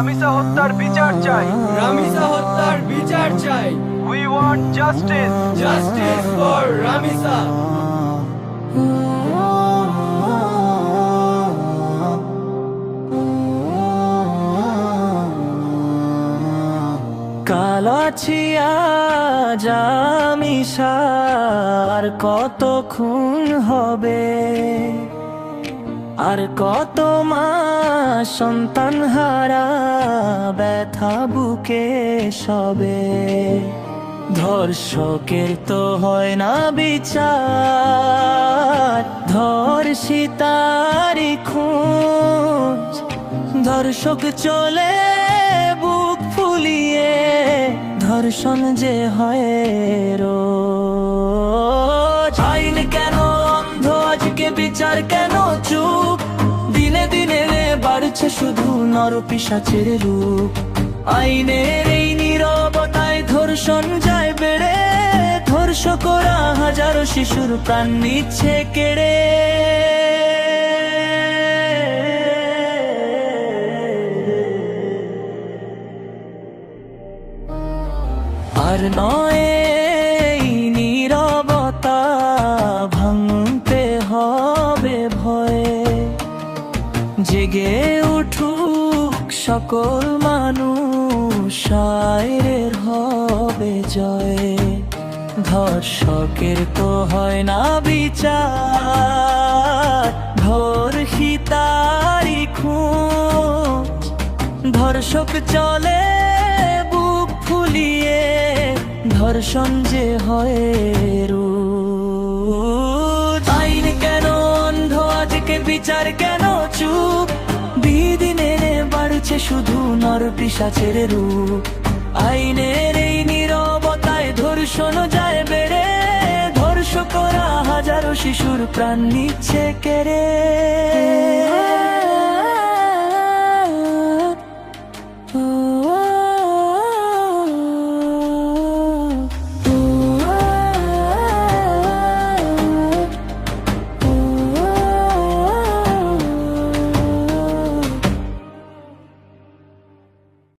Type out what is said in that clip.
রামিসা হত্যার বিচার চাই। রামিসা হত্যার বিচার চাই। We want justice. Justice for Ramisa. কালাছিয়া জামিসার কত খুন হবে, আর কত মা সন্তান হারা ব্যথা বুকে সবে। ধর্ষকের তো হয় না বিচার, ধর্ষিতারি খোঁজ। ধর্ষক চলে বুক ফুলিয়ে, ধর্ষণ যে হয় রোজ। আইন কেন অন্ধ, আজকে বিচার কেন চুপ? দিনে দিনে বাড়ছে শুধু নরপিশাচের রূপ। আইনের এই নীরবতায় ধর্ষণ যায় বেড়ে, ধর্ষকরা হাজারো শিশুর প্রাণ নিচ্ছে কেড়ে। আর নয় এই নীরবতা ভাঙতে হবে ভয়ে। জেগে উঠুক সকল মানুষ, শায়ের হবে জয়। ধর্ষকের তো হয় না বিচার, ধর্ষিতারি খোঁজ। ধর্ষক চলে বুক ফুলিয়ে, ধর্ষণ যে হয় রোজ। আইন কেন অন্ধ, আজকে বিচার কেন চুপ? দিনে বাড়ছে শুধু নরপিশাচের রূপ। আইনের এই নীরবতায় ধর্ষণ যায় বেড়ে, ধর্ষকরা হাজারো শিশুর প্রাণ নিচ্ছে কেড়ে।